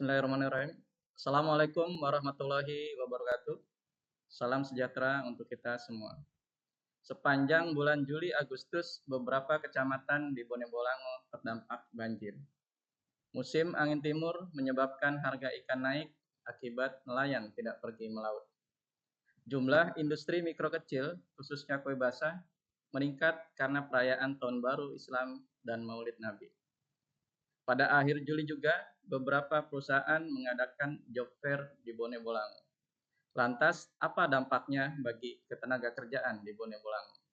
Bismillahirrahmanirrahim. Assalamualaikum warahmatullahi wabarakatuh. Salam sejahtera untuk kita semua. Sepanjang bulan Juli Agustus, beberapa kecamatan di Bone Bolango terdampak banjir. Musim angin timur menyebabkan harga ikan naik akibat nelayan tidak pergi melaut. Jumlah industri mikro kecil, khususnya kue basah, meningkat karena perayaan Tahun Baru Islam dan Maulid Nabi. Pada akhir Juli juga, beberapa perusahaan mengadakan job fair di Bone Bolango. Lantas, apa dampaknya bagi ketenagakerjaan di Bone Bolango?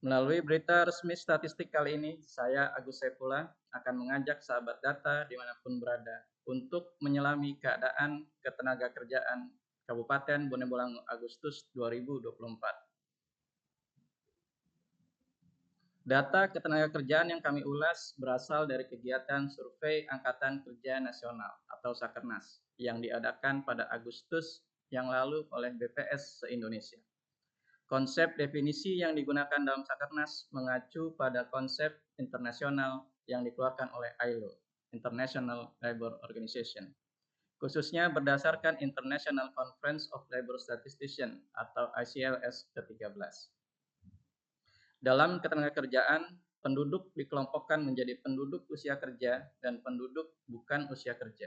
Melalui berita resmi statistik kali ini, saya Agus Saifullah akan mengajak sahabat data dimanapun berada untuk menyelami keadaan ketenagakerjaan Kabupaten Bone Bolango Agustus 2024. Data ketenagakerjaan yang kami ulas berasal dari kegiatan survei Angkatan Kerja Nasional atau Sakernas yang diadakan pada Agustus yang lalu oleh BPS se-Indonesia. Konsep definisi yang digunakan dalam Sakernas mengacu pada konsep internasional yang dikeluarkan oleh ILO, International Labour Organization, khususnya berdasarkan International Conference of Labour Statisticians atau ICLS ke-13. Dalam ketenagakerjaan, penduduk dikelompokkan menjadi penduduk usia kerja dan penduduk bukan usia kerja.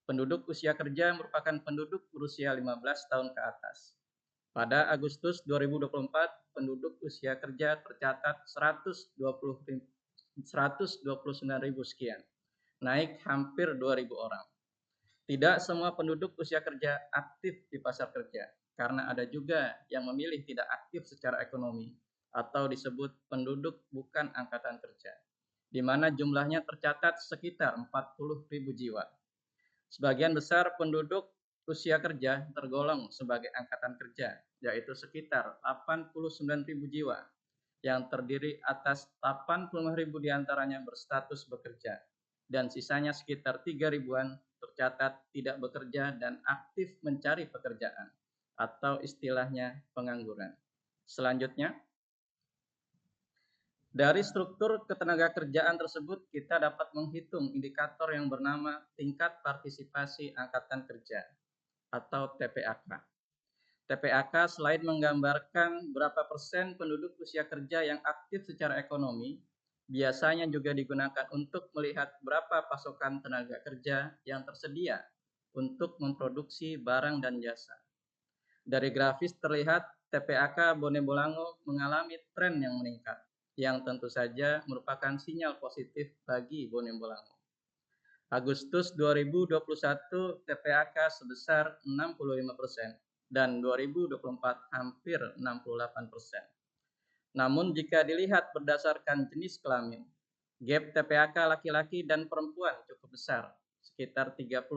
Penduduk usia kerja merupakan penduduk berusia 15 tahun ke atas. Pada Agustus 2024, penduduk usia kerja tercatat 129.000 sekian, naik hampir 2.000 orang. Tidak semua penduduk usia kerja aktif di pasar kerja, karena ada juga yang memilih tidak aktif secara ekonomi, atau disebut penduduk bukan angkatan kerja, di mana jumlahnya tercatat sekitar 40.000 jiwa. Sebagian besar penduduk usia kerja tergolong sebagai angkatan kerja, yaitu sekitar 89.000 jiwa, yang terdiri atas 85.000 diantaranya berstatus bekerja, dan sisanya sekitar 3.000-an tercatat tidak bekerja dan aktif mencari pekerjaan, atau istilahnya pengangguran. Selanjutnya, dari struktur ketenagakerjaan tersebut, kita dapat menghitung indikator yang bernama tingkat partisipasi angkatan kerja atau TPAK. TPAK selain menggambarkan berapa persen penduduk usia kerja yang aktif secara ekonomi, biasanya juga digunakan untuk melihat berapa pasokan tenaga kerja yang tersedia untuk memproduksi barang dan jasa. Dari grafis terlihat TPAK Bone Bolango mengalami tren yang meningkat, yang tentu saja merupakan sinyal positif bagi Bone Bolango. Agustus 2021 TPAK sebesar 65% dan 2024 hampir 68%. Namun jika dilihat berdasarkan jenis kelamin, gap TPAK laki-laki dan perempuan cukup besar, sekitar 30%,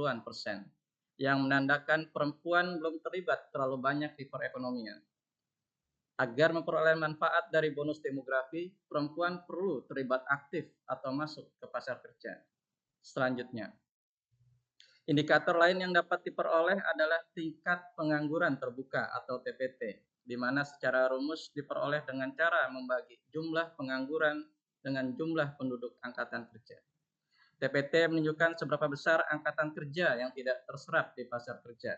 yang menandakan perempuan belum terlibat terlalu banyak di perekonomian. Agar memperoleh manfaat dari bonus demografi, perempuan perlu terlibat aktif atau masuk ke pasar kerja. Selanjutnya, indikator lain yang dapat diperoleh adalah tingkat pengangguran terbuka atau TPT, di mana secara rumus diperoleh dengan cara membagi jumlah pengangguran dengan jumlah penduduk angkatan kerja. TPT menunjukkan seberapa besar angkatan kerja yang tidak terserap di pasar kerja.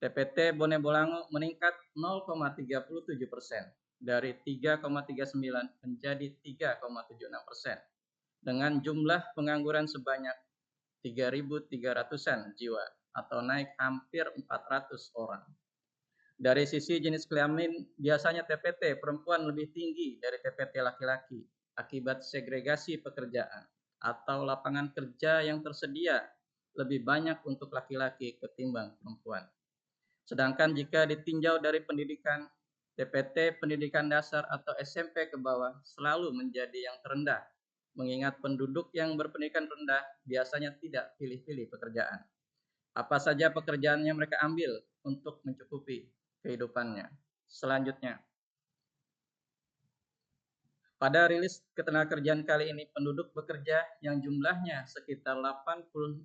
TPT Bone Bolango meningkat 0,37% dari 3,39 menjadi 3,76% dengan jumlah pengangguran sebanyak 3.300-an jiwa atau naik hampir 400 orang. Dari sisi jenis kelamin, biasanya TPT perempuan lebih tinggi dari TPT laki-laki akibat segregasi pekerjaan atau lapangan kerja yang tersedia lebih banyak untuk laki-laki ketimbang perempuan. Sedangkan jika ditinjau dari pendidikan, TPT pendidikan dasar atau SMP ke bawah selalu menjadi yang terendah, mengingat penduduk yang berpendidikan rendah biasanya tidak pilih-pilih pekerjaan. Apa saja pekerjaan yang mereka ambil untuk mencukupi kehidupannya. Selanjutnya, pada rilis ketenagakerjaan kali ini, penduduk bekerja yang jumlahnya sekitar 85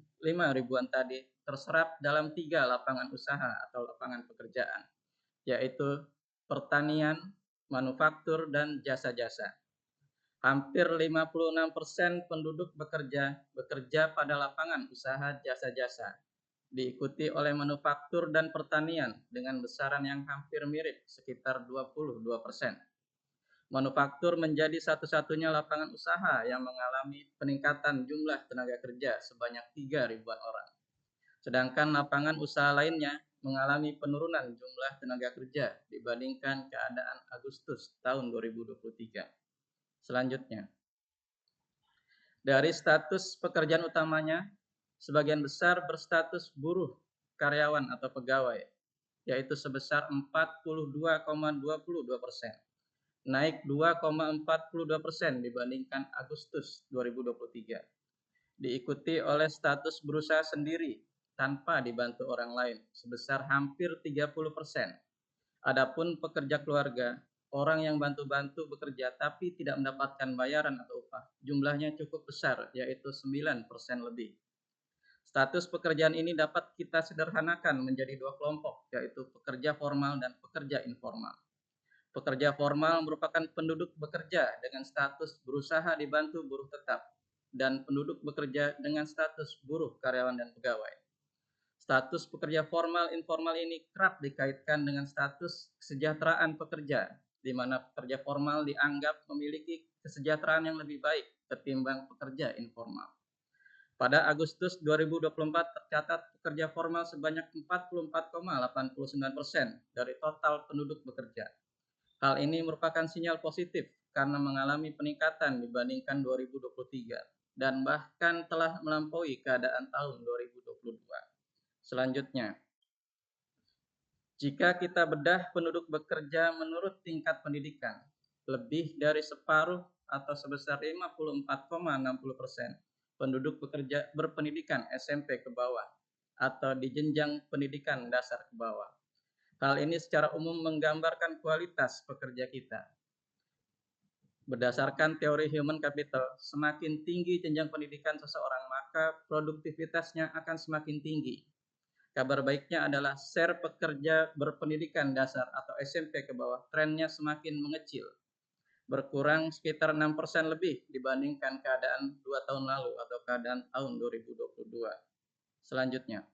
ribuan tadi terserap dalam 3 lapangan usaha atau lapangan pekerjaan, yaitu pertanian, manufaktur, dan jasa-jasa. Hampir 56% penduduk bekerja pada lapangan usaha jasa-jasa, diikuti oleh manufaktur dan pertanian dengan besaran yang hampir mirip, sekitar 22%. Manufaktur menjadi satu-satunya lapangan usaha yang mengalami peningkatan jumlah tenaga kerja sebanyak 3.000-an orang. Sedangkan lapangan usaha lainnya mengalami penurunan jumlah tenaga kerja dibandingkan keadaan Agustus tahun 2023. Selanjutnya, dari status pekerjaan utamanya, sebagian besar berstatus buruh, karyawan atau pegawai, yaitu sebesar 42,22%, naik 2,42% dibandingkan Agustus 2023. Diikuti oleh status berusaha sendiri tanpa dibantu orang lain sebesar hampir 30%. Adapun pekerja keluarga, orang yang bantu-bantu bekerja tapi tidak mendapatkan bayaran atau upah, jumlahnya cukup besar, yaitu 9% lebih. Status pekerjaan ini dapat kita sederhanakan menjadi dua kelompok, yaitu pekerja formal dan pekerja informal. Pekerja formal merupakan penduduk bekerja dengan status berusaha dibantu buruh tetap, dan penduduk bekerja dengan status buruh, karyawan, dan pegawai. Status pekerja formal informal ini kerap dikaitkan dengan status kesejahteraan pekerja, di mana pekerja formal dianggap memiliki kesejahteraan yang lebih baik ketimbang pekerja informal. Pada Agustus 2024 tercatat pekerja formal sebanyak 44,89% dari total penduduk bekerja. Hal ini merupakan sinyal positif karena mengalami peningkatan dibandingkan 2023 dan bahkan telah melampaui keadaan tahun 2022. Selanjutnya, jika kita bedah penduduk bekerja menurut tingkat pendidikan, lebih dari separuh atau sebesar 54,60% penduduk bekerja berpendidikan SMP ke bawah atau di jenjang pendidikan dasar ke bawah. Hal ini secara umum menggambarkan kualitas pekerja kita. Berdasarkan teori human capital, semakin tinggi jenjang pendidikan seseorang, maka produktivitasnya akan semakin tinggi. Kabar baiknya adalah share pekerja berpendidikan dasar atau SMP ke bawah trennya semakin mengecil, berkurang sekitar 6% lebih dibandingkan keadaan 2 tahun lalu atau keadaan tahun 2022. Selanjutnya,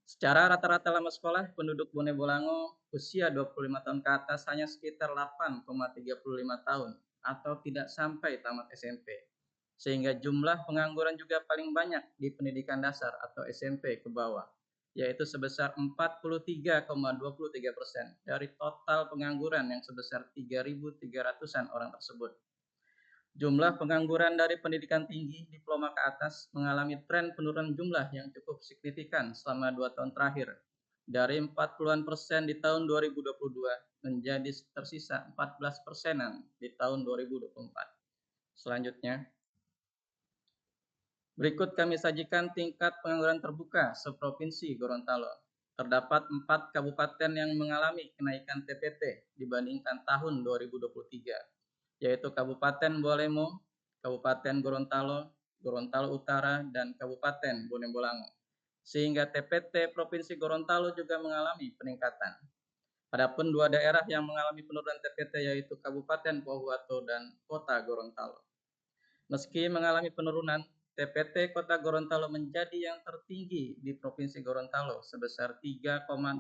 secara rata-rata lama sekolah, penduduk Bone Bolango usia 25 tahun ke atas hanya sekitar 8,35 tahun atau tidak sampai tamat SMP. Sehingga jumlah pengangguran juga paling banyak di pendidikan dasar atau SMP ke bawah, yaitu sebesar 43,23% dari total pengangguran yang sebesar 3.300-an orang tersebut. Jumlah pengangguran dari pendidikan tinggi diploma ke atas mengalami tren penurunan jumlah yang cukup signifikan selama 2 tahun terakhir, dari 40-an% di tahun 2022 menjadi tersisa 14%-an di tahun 2024. Selanjutnya, berikut kami sajikan tingkat pengangguran terbuka seprovinsi Gorontalo. Terdapat 4 kabupaten yang mengalami kenaikan TPT dibandingkan tahun 2023, yaitu Kabupaten Bolemo, Kabupaten Gorontalo, Gorontalo Utara, dan Kabupaten Bone Bolango. Sehingga TPT Provinsi Gorontalo juga mengalami peningkatan. Adapun 2 daerah yang mengalami penurunan TPT yaitu Kabupaten Pohuwato dan Kota Gorontalo. Meski mengalami penurunan, TPT Kota Gorontalo menjadi yang tertinggi di Provinsi Gorontalo sebesar 3,89%.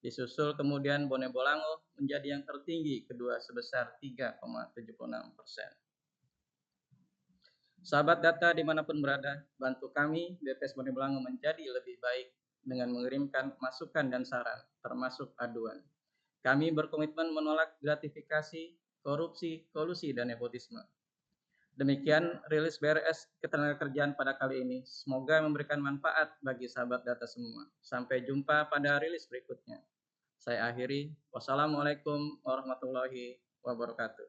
Disusul kemudian Bone Bolango menjadi yang tertinggi kedua sebesar 3,76%. Sahabat data dimanapun berada, bantu kami BPS Bone Bolango menjadi lebih baik dengan mengirimkan masukan dan saran, termasuk aduan. Kami berkomitmen menolak gratifikasi, korupsi, kolusi, dan nepotisme. Demikian rilis BRS Ketenagakerjaan pada kali ini. Semoga memberikan manfaat bagi sahabat data semua. Sampai jumpa pada rilis berikutnya. Saya akhiri. Wassalamualaikum warahmatullahi wabarakatuh.